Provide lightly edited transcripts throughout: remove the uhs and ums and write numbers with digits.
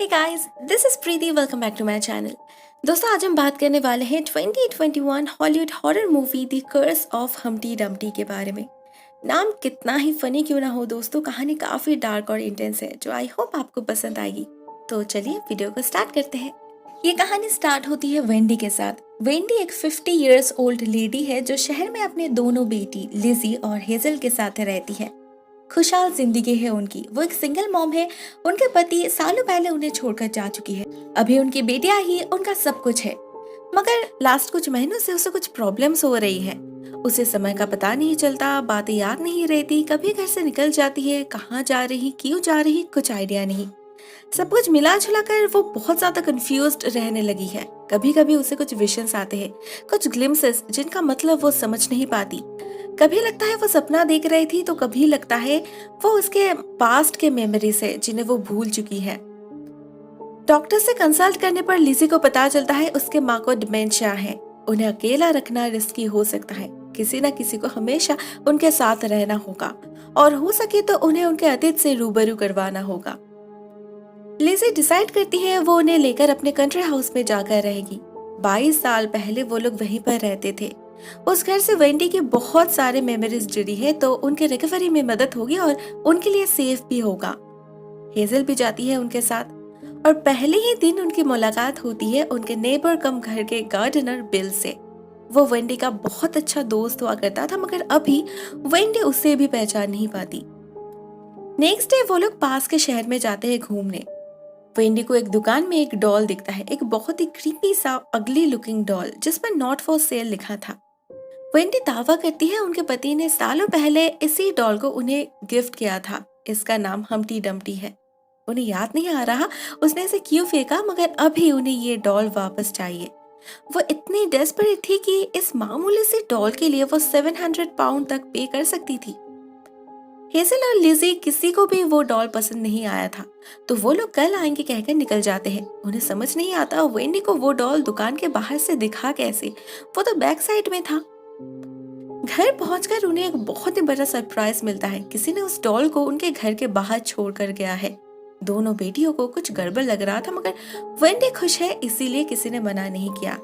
Hey guys, this is Preeti. Welcome back to my channel. दोस्तों, आज हम बात करने वाले हैं 2021 Hollywood horror movie the curse of Humpty Dumpty के बारे में। नाम कितना ही फनी क्यों ना हो दोस्तों, कहानी काफी डार्क और इंटेंस है जो आई होप आपको पसंद आएगी। तो चलिए वीडियो को स्टार्ट करते हैं। ये कहानी स्टार्ट होती है वेंडी के साथ। वेंडी एक 50 इयर्स ओल्ड लेडी है जो शहर में अपने दोनों बेटी लिजी और हेजल के साथ रहती है। खुशहाल जिंदगी है उनकी। वो एक सिंगल मॉम है। उनके पति सालों पहले उन्हें छोड़कर जा चुकी है। अभी उनकी बेटियां ही उनका सब कुछ है। मगर लास्ट कुछ महीनों से उसे कुछ प्रॉब्लम्स हो रही है। उसे समय का पता नहीं चलता, बातें याद नहीं रहती, कभी घर से निकल जाती है, कहाँ जा रही, क्यों जा रही, कुछ आइडिया नहीं। सब कुछ मिला जुला कर वो बहुत ज्यादा कंफ्यूज्ड रहने लगी है। कभी कभी उसे कुछ विजन्स आते हैं, कुछ ग्लिम्सेस जिनका मतलब वो समझ नहीं पाती। कभी लगता है वो सपना देख रही थी तो कभी लगता है वो उसके पास्ट के मेमोरीज है जिन्हें वो भूल चुकी है। डॉक्टर से कंसल्ट करने पर लिजी को पता चलता है उसके माँ को डिमेंशिया है। उन्हें अकेला रखना रिस्की हो सकता है। किसी न किसी को हमेशा उनके साथ रहना होगा और हो सके तो उन्हें उनके अतीत से रूबरू करवाना होगा। लिजी डिसाइड करती है वो उन्हें लेकर अपने कंट्री हाउस में जाकर रहेगी। 22 साल पहले वो लोग वहीं पर रहते थे। उस घर से वेंडी की बहुत सारे मेमोरीज जुड़ी है तो उनके रिकवरी में मदद होगी और उनके लिए सेफ भी होगा। हेजल भी जाती है उनके साथ और पहले ही दिन उनकी मुलाकात होती है उनके नेबर कम घर के गार्डनर बिल से। वो वेंडी का बहुत अच्छा दोस्त हुआ करता था मगर अभी वेंडी उसे भी पहचान नहीं पाती। नेक्स्ट डे वो लोग पास के शहर में जाते हैं घूमने। वेंडी को एक दुकान में एक डॉल दिखता है, एक बहुत ही क्रीपी सा अगली लुकिंग डॉल जिसमें नॉट फॉर सेल लिखा था। वेंडी दावा करती है उनके पति ने सालों पहले इसी डॉल को उन्हें गिफ्ट किया था। इसका नाम हम्प्टी डम्प्टी है। उन्हें याद नहीं आ रहा उसने इसे क्यों फेंका मगर अभी उन्हें ये डॉल वापस चाहिए। वो इतनी डेस्परेट थी कि इस मामूली सी डॉल के लिए वो 700 पाउंड तक पे कर सकती थी। हेजल और लिजी किसी को भी वो डॉल पसंद नहीं आया था तो वो लोग कल आएंगे कहकर निकल जाते हैं। उन्हें समझ नहीं आता वेंडी को वो डॉल दुकान के बाहर से दिखा कैसे, वो तो बैक साइड में था। घर पहुंचकर उन्हें एक बहुत ही बड़ा सरप्राइज मिलता है। किसी ने उस डॉल को उनके घर के बाहर छोड़कर गया है। दोनों बेटियों को कुछ गड़बड़ लग रहा था मगर वेंडी खुश है इसीलिए किसी ने मना नहीं किया।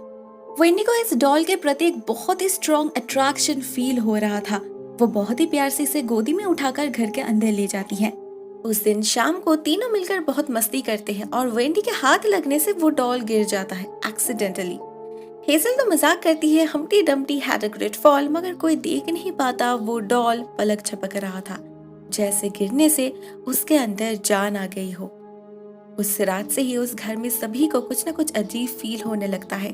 वेंडी को इस डॉल के प्रति एक बहुत ही स्ट्रॉन्ग अट्रैक्शन फील हो रहा था। वो बहुत ही प्यार से इसे गोदी में उठाकर घर के अंदर ले जाती है। उस दिन शाम को तीनों मिलकर बहुत मस्ती करते हैं और वेंडी के हाथ लगने से वो डॉल गिर जाता है एक्सीडेंटली। हेजल तो मजाक करती है Humpty Dumpty had a great fall मगर कोई देख नहीं पाता वो डॉल पलक झपक रहा था जैसे गिरने से उसके अंदर जान आ गई हो। उस रात से ही उस घर में सभी को कुछ न कुछ अजीब फील होने लगता है।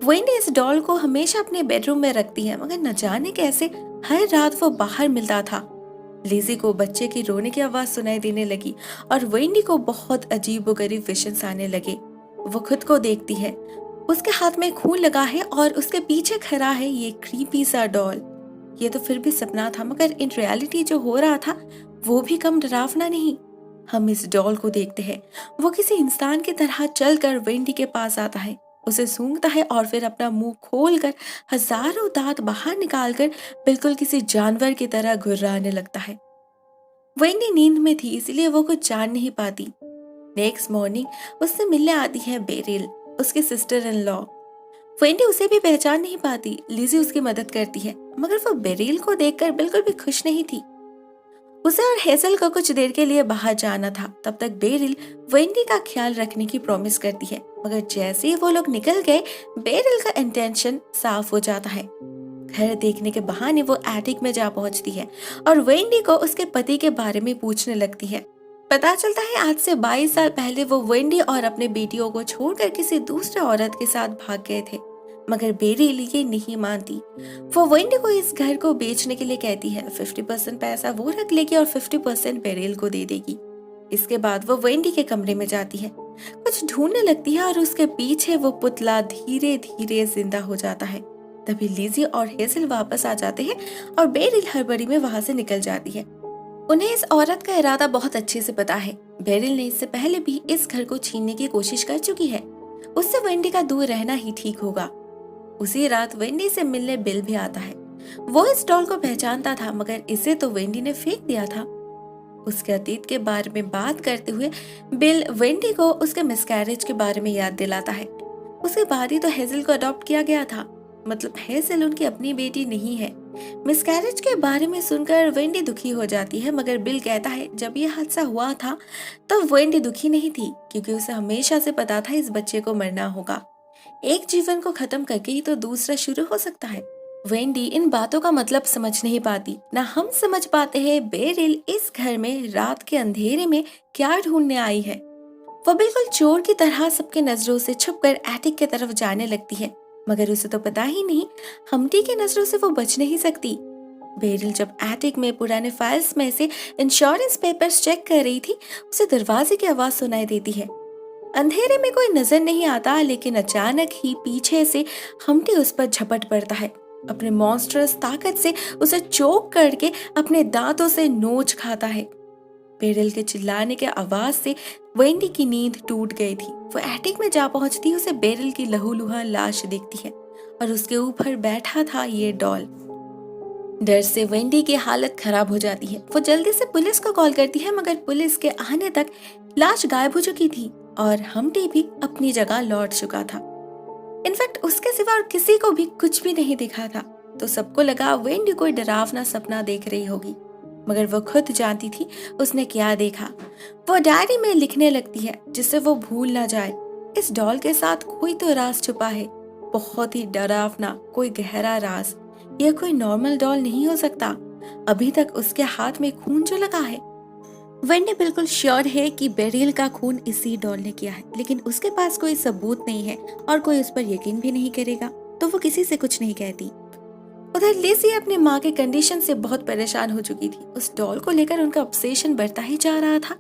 वेंडी इस डॉल को हमेशा अपने बेडरूम में रखती है मगर न जाने कैसे हर रात वो बाहर मिलता था। लिजी को बच्चे की रोने की आवाज सुनाई देने लगी और वेंडी को बहुत अजीबोगरीब विजन्स आने लगे। वो खुद को देखती है, उसके हाथ में खून लगा है और उसके पीछे खड़ा है ये क्रीपी सा डॉल। ये तो फिर भी सपना था मगर इन रियलिटी जो हो रहा था वो भी कम डरावना नहीं। हम इस डॉल को देखते हैं, वो किसी इंसान की तरह चलकर वेंडी के पास आता है, उसे सूंघता है और फिर अपना मुंह खोलकर हजारों दांत बाहर निकालकर बिल्कुल किसी जानवर की तरह घुर्राने लगता है। वेंडी नींद में थी इसलिए वो कुछ जान नहीं पाती। नेक्स्ट मॉर्निंग उससे मिलने आती है बेरिल, उसकी सिस्टर इन लॉ। वेंडी उसे भी पहचान नहीं पाती। लिजी उसकी मदद करती है मगर वो बेरिल को देखकर बिल्कुल भी खुश नहीं थी। उसे और हेजल को कुछ देर के लिए बाहर जाना था। तब तक बेरिल वेंडी का ख्याल रखने की प्रॉमिस करती है मगर जैसे ही वो लोग निकल गए बेरिल का इंटेंशन साफ हो जाता है। घर देखने के बहाने वो एटिक में जा पहुंचती है और वेंडी को उसके पति के बारे में पूछने लगती है। पता चलता है आज से 22 साल पहले वो वेंडी और अपने बेटियों को छोड़कर किसी दूसरे औरत के साथ भाग गए थे मगर बेरिल ये नहीं मानती। वो वेंडी को इस घर को बेचने के लिए कहती है। 50% पैसा वो रख लेगी और 50% बेरिल को दे देगी। इसके बाद वो वेंडी के कमरे में जाती है, कुछ ढूंढने लगती है और उसके पीछे वो पुतला धीरे धीरे जिंदा हो जाता है। तभी लिजी और हेजल वापस आ जाते हैं और बेरिल हड़बड़ी में वहां से निकल जाती है। उन्हें इस औरत का इरादा बहुत अच्छे से पता है। बेरिल ने इससे पहले भी इस घर को छीनने की कोशिश कर चुकी है। उससे वेंडी का दूर रहना ही ठीक होगा। उसी रात वेंडी से मिलने बिल भी आता है। वो इस डॉल को पहचानता था मगर इसे तो वेंडी ने फेंक दिया था। उसके अतीत के बारे में बात करते हुए बिल वेंडी को उसके मिसकैरेज के बारे में याद दिलाता है। उसके बाद ही तो हेजल को अडॉप्ट किया गया था, मतलब हेजल उनकी अपनी बेटी नहीं है। मिसकैरेज के बारे में सुनकर वेंडी दुखी हो जाती है, मगर बिल कहता है जब ये हादसा हुआ था तब वेंडी दुखी नहीं थी, क्योंकि उसे हमेशा से पता था इस बच्चे को मरना होगा। एक जीवन को खत्म करके ही तो दूसरा शुरू हो सकता है। वेंडी इन बातों का मतलब समझ नहीं पाती, ना हम समझ पाते हैं बेरिल इस घर में रात के अंधेरे में क्या ढूंढने आई है। वो बिल्कुल चोर की तरह सबके नजरों से छुपकर एटिक की तरफ जाने लगती है, मगर उसे तो पता ही नहीं हम्टी की नजरों से वो बच नहीं सकती। बेरिल जब एटिक में पुराने फाइल्स में से इंश्योरेंस पेपर्स चेक कर रही थी, उसे दरवाजे की आवाज सुनाई देती है। अंधेरे में कोई नजर नहीं आता, लेकिन अचानक ही पीछे से हम्टी उस पर झपट पड़ता है। अपने मॉन्स्टरस ताकत से उसे चोक करके अपने दांतों से नोच खाता है। बेरिल के चिल्लाने के आवाज से वेंडी की नींद टूट गई थी। वो एटिक में जा पहुंचती, उसे बेरिल की लहूलुहान लाश दिखती है और उसके ऊपर बैठा था ये डॉल। डर से वेंडी की हालत खराब हो जाती है। वो जल्दी से पुलिस को कॉल करती है, मगर पुलिस के आने तक लाश गायब हो चुकी थी और हम्टी भी अपनी जगह लौट चुका था। इनफैक्ट उसके सिवा और किसी को भी कुछ भी नहीं दिखा था। तो सबको लगा वेंडी कोई डरावना सपना देख रही होगी, मगर वो खुद जानती थी उसने क्या देखा। वो डायरी में लिखने लगती है जिससे वो भूल ना जाए। इस डॉल के साथ कोई तो राज छुपा है, बहुत ही डरावना, कोई गहरा राज। यह कोई नॉर्मल डॉल नहीं हो सकता। अभी तक उसके हाथ में खून जो लगा है, वेंडी बिल्कुल श्योर है कि बेरिल का खून इसी डॉल ने किया है, लेकिन उसके पास कोई सबूत नहीं है और कोई उस पर यकीन भी नहीं करेगा, तो वो किसी से कुछ नहीं कहती। उधर लिज़ी अपनी माँ के कंडीशन से बहुत परेशान हो चुकी थी। उस डॉल को लेकर उनका ऑब्सेशन बढ़ता ही जा रहा था।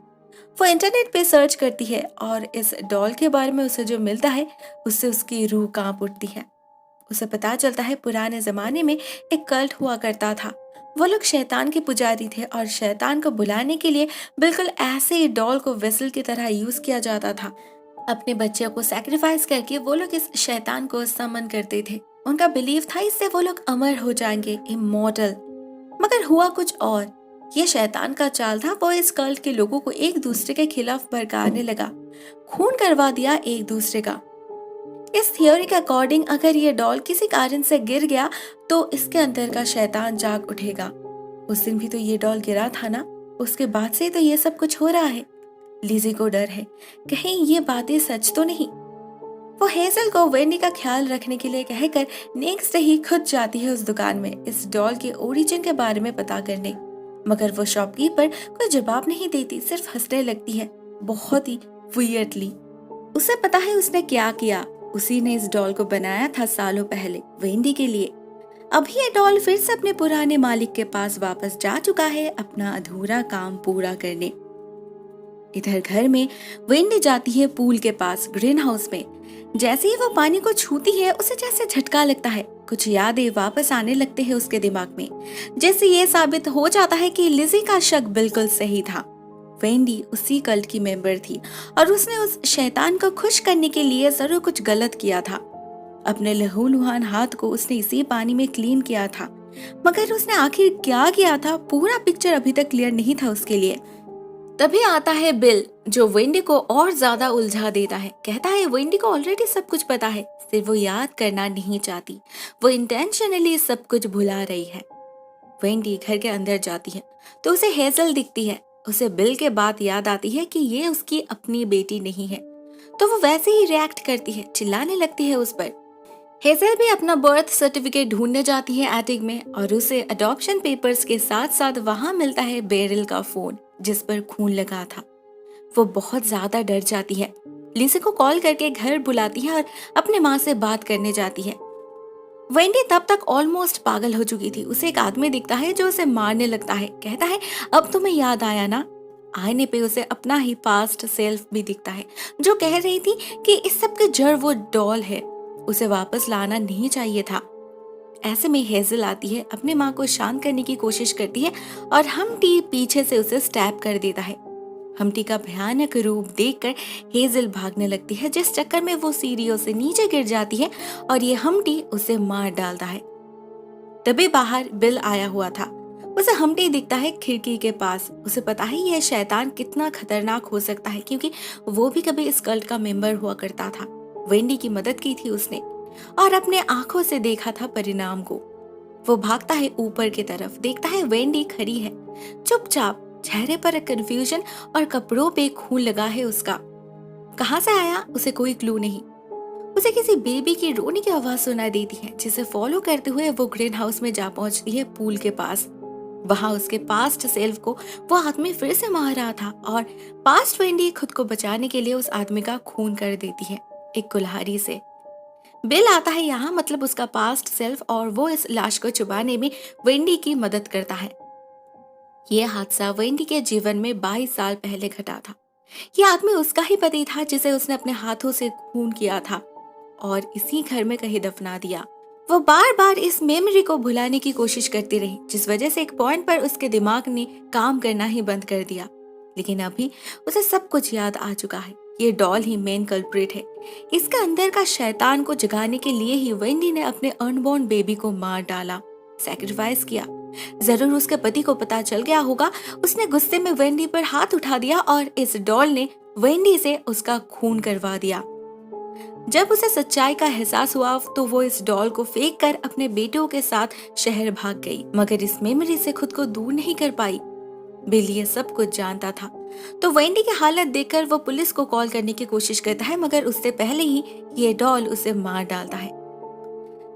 वो इंटरनेट पे सर्च करती है और इस डॉल के बारे में उसे जो मिलता है उससे उसकी रूह कांप उठती है। उसे पता चलता है पुराने जमाने में एक कल्ट हुआ करता था। वो लोग शैतान के पुजारी थे और शैतान को बुलाने के लिए बिल्कुल ऐसे ही डॉल को वेसल की तरह यूज किया जाता था। अपने बच्चे को सैक्रिफाइस करके वो लोग इस शैतान को समन करते थे। उनका बिलीव था इससे वो लोग अमर हो जाएंगे, इमॉर्टल। मगर हुआ कुछ और। ये शैतान का चाल था। वो इस कल्ट के लोगों को एक दूसरे के खिलाफ भड़काने लगा, खून करवा दिया एक दूसरे का। इस थियोरी के अकॉर्डिंग अगर ये डॉल किसी कारण से गिर गया तो इसके अंदर का शैतान जाग उठेगा। उस दिन भी तो ये डॉल गिरा था ना, उसके बाद से तो ये सब कुछ हो रहा है। लिज़ी को डर है कहीं ये बातें सच तो नहीं। वो हेजल को वेंडी का ख्याल रखने के लिए कहकर नेक्स्ट डे ही खुद जाती है उस दुकान में इस डॉल के ओरिजिन के बारे में पता करने। मगर वो शॉपकीपर कोई जवाब नहीं देती, सिर्फ हंसने लगती है, बहुत ही वियर्डली। उसे पता है उसने क्या किया। उसी ने इस डॉल को बनाया था सालों पहले वेंडी के लिए। अभी ये डॉल फिर से अपने पुराने मालिक के पास वापस जा चुका है अपना अधूरा काम पूरा करने। इधर घर में वेंडी जाती है पूल के पास ग्रीन हाउस में। जैसे ही वो पानी को छूती है उसे जैसे झटका लगता है। कुछ यादें वापस आने लगते हैं उसके दिमाग में, जैसे ये साबित हो जाता है कि लिज़ी का शक बिल्कुल सही था। वेंडी उसी कल्ट की मेंबर थी और उसने उस शैतान को खुश करने के लिए जरूर कुछ गलत किया था। अपने लहूलुहान हाथ को उसने इसी पानी में क्लीन किया था, मगर उसने आखिर क्या किया था पूरा पिक्चर अभी तक क्लियर नहीं था उसके लिए। तभी आता है बिल जो वेंडी को और ज्यादा उलझा देता है। कहता है वेंडी को ऑलरेडी सब कुछ पता है, सिर्फ वो याद करना नहीं चाहती। वो इंटेंशनली सब कुछ भुला रही है। वेंडी घर के अंदर जाती है तो उसे हेजल दिखती है। उसे बिल के बात याद आती है कि ये उसकी अपनी बेटी नहीं है, तो वो वैसे ही रिएक्ट करती है, चिल्लाने लगती है उस पर। हेजल भी अपना बर्थ सर्टिफिकेट ढूंढने जाती है एटिक में और उसे अडॉप्शन पेपर्स के साथ साथ वहां मिलता है बेरिल का फोन जिस पर खून लगा था। वो बहुत ज्यादा डर जाती है, लिज़ी को कॉल करके घर बुलाती है और अपने माँ से बात करने जाती है। वेंडी तब तक ऑलमोस्ट पागल हो चुकी थी। उसे एक आदमी दिखता है जो उसे मारने लगता है। कहता है अब तुम्हें याद आया ना। आईने पे उसे अपना ही पास्ट सेल्फ भी दिखता है जो कह रही थी कि इस सब के जड़ वो डॉल है, उसे वापस लाना नहीं चाहिए था। ऐसे में हेजल आती है, अपनी माँ को शांत करने की कोशिश करती है और हम्टी पीछे से उसे स्टैब कर देता है। हम्टी का भयानक रूप देखकर हेजल भागने लगती है, जिस चक्कर में वो सीढ़ियों से नीचे गिर जाती है और ये हम्टी उसे मार डालता है। तभी बाहर बिल आया हुआ था। उसे हम्टी दिखता है खिड़की के पास। उसे पता है यह शैतान कितना खतरनाक हो सकता है, क्योंकि वो भी कभी इस कल्ट का मेंबर हुआ करता था। वेंडी की मदद की थी उसने और अपने आंखों से देखा था परिणाम को। वो भागता है ऊपर की तरफ, देखता है वेंडी खड़ी है चुपचाप, चेहरे पर कंफ्यूजन और कपड़ों पे खून लगा है उसका। कहाँ से आया उसे कोई क्लू नहीं। उसे किसी बेबी की रोने की आवाज सुनाई देती है, जिसे फॉलो करते हुए वो ग्रीन हाउस में जा पहुंचती है पूल के पास। वहां उसके पास्ट सेल्फ को वो आदमी फिर से मार रहा था और पास्ट वेंडी खुद को बचाने के लिए उस आदमी का खून कर देती है एक कुल्हाड़ी से। बिल आता है यहाँ, मतलब उसका पास्ट सेल्फ, और वो इस लाश को छुपाने में वेंडी की मदद करता है। यह हादसा वेंडी के जीवन में 22 साल पहले घटा था। यह आदमी उसका ही पति था जिसे उसने अपने हाथों से खून किया था और इसी घर में कहीं दफना दिया। वो बार बार इस मेमोरी को भुलाने की कोशिश करती रही, जिस वजह से एक पॉइंट पर उसके दिमाग ने काम करना ही बंद कर दिया। लेकिन अभी उसे सब कुछ याद आ चुका है। ये डॉल ही मेन कल्प्रिट है। इसका अंदर का शैतान को जगाने के लिए ही वेंडी ने अपने अनबॉर्न बेबी को मार डाला, सैक्रिफाइस किया। जरूर उसके पति को पता चल गया होगा। उसने गुस्से में वेंडी पर हाथ उठा दिया और इस डॉल ने वेंडी से उसका खून करवा दिया। जब उसे सच्चाई का एहसास हुआ तो वो इस डॉल को फेंक कर अपने बेटों के साथ शहर भाग गई, मगर इस मेमोरी से खुद को दूर नहीं कर पाई। बिल ये सब कुछ जानता था, तो वेंडी की हालत देखकर वो पुलिस को कॉल करने की कोशिश करता है, मगर उससे पहले ही ये डॉल उसे मार डालता है।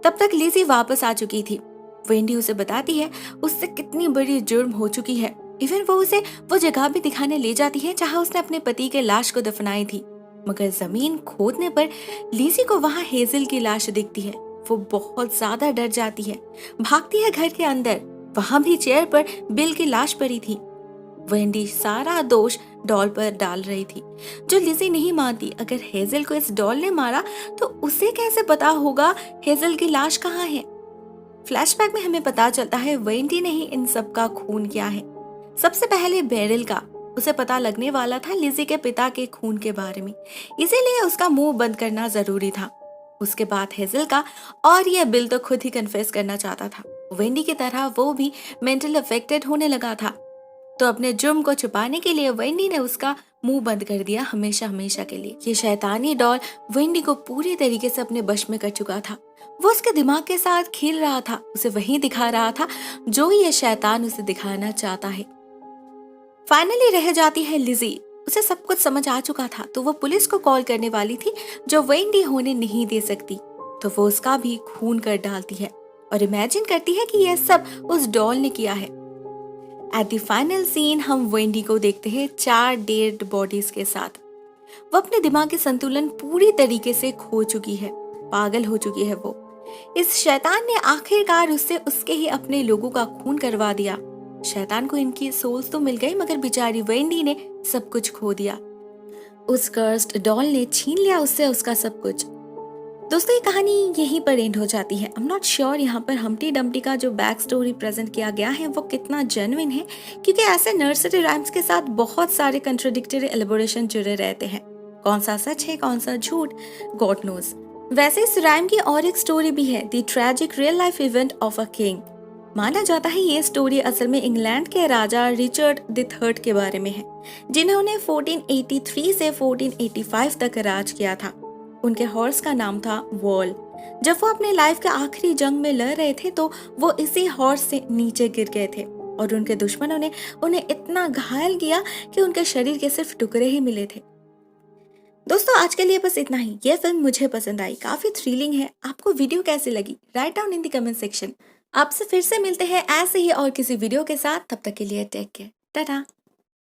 तब तक लिज़ी वापस आ चुकी थी। वेंडी उसे बताती है उससे कितनी बड़ी जुर्म हो चुकी है। इवन वो उसे वो जगह भी दिखाने ले जाती है जहां उसने अपने पति के लाश को दफनाई थी, मगर जमीन खोदने पर लिज़ी को वहां हेजल की लाश दिखती है। वो बहुत ज्यादा डर जाती है, भागती है घर के अंदर। वहां भी चेयर पर बिल की लाश पड़ी थी। वेंडी सारा दोष डॉल पर डाल रही थी, जो लिज़ी नहीं मानती। अगर हेजल को इस डॉल ने मारा तो उसे कैसे पता होगा हेजल की लाश कहाँ है। फ्लैशबैक में हमें पता चलता है वेंडी ने ही इन सब का खून किया है। सबसे पहले बेरिल का। उसे पता लगने वाला था लिज़ी के पिता के खून के बारे में, इसीलिए उसका मुंह बंद करना जरूरी था। उसके बाद हेजल का, और यह बिल तो खुद ही कन्फेस करना चाहता था। वेंडी की तरह वो भी मेंटल अफेक्टेड होने लगा था, तो अपने जुर्म को छुपाने के लिए वेंडी ने उसका मुंह बंद कर दिया हमेशा हमेशा के लिए। ये शैतानी डॉल वेंडी को पूरी तरीके से अपने वश में कर चुका था। वो उसके दिमाग के साथ खेल रहा था, उसे वही दिखा रहा था जो ये शैतान उसे दिखाना चाहता है। फाइनली रह जाती है लिज़ी। उसे सब कुछ समझ आ चुका था, तो वो पुलिस को कॉल करने वाली थी, जो वेंडी होने नहीं दे सकती। तो वो उसका भी खून कर डालती है और इमेजिन करती है कि यह सब उस डॉल ने किया है। एट द फाइनल सीन हम वेंडी को देखते हैं 4 डेड बॉडीज के साथ। वो अपने दिमागी संतुलन पूरी तरीके से खो चुकी है, पागल हो चुकी है वो। इस शैतान ने आखिरकार उससे उसके ही अपने लोगों का खून करवा दिया। शैतान को इनकी सोल्स तो मिल गई, मगर बेचारी वेंडी ने सब कुछ खो दिया। उस कर्स्ड डॉल ने छीन लिया उससे उसका सब कुछ। दोस्तों, ये कहानी यहीं पर एंड हो जाती है। आई एम नॉट श्योर यहाँ पर हम्टी डम्टी का जो बैक स्टोरी प्रेजेंट किया गया है वो कितना जेन्युइन है, क्योंकि ऐसे नर्सरी राइम्स के साथ बहुत सारे कंट्राडिक्टरी एलिबोरेशन जुड़े रहते हैं। कौन सा सच है कौन सा झूठ, गॉड नोज। वैसे इस राइम की और एक स्टोरी भी है, the tragic real life event of a king. माना जाता है ये स्टोरी असल में इंग्लैंड के राजा रिचर्ड द थर्ड के बारे में है, जिन्होंने 1483 से 1485 तक राज किया था। उनके हॉर्स का नाम था वॉल। जब वो अपने लाइफ के आखिरी जंग में लड़ रहे थे तो वो इसी हॉर्स से नीचे गिर गए थे और उनके दुश्मनों ने उन्हें इतना घायल किया कि उनके शरीर के सिर्फ टुकड़े ही मिले थे। दोस्तों, आज के लिए बस इतना ही। ये फिल्म मुझे पसंद आई, काफी थ्रिलिंग है। आपको वीडियो कैसी लगी? Write down in the comment section. आपसे फिर से मिलते हैं ऐसे ही और किसी वीडियो के साथ। तब तक के लिए टेक केयर, टाटा।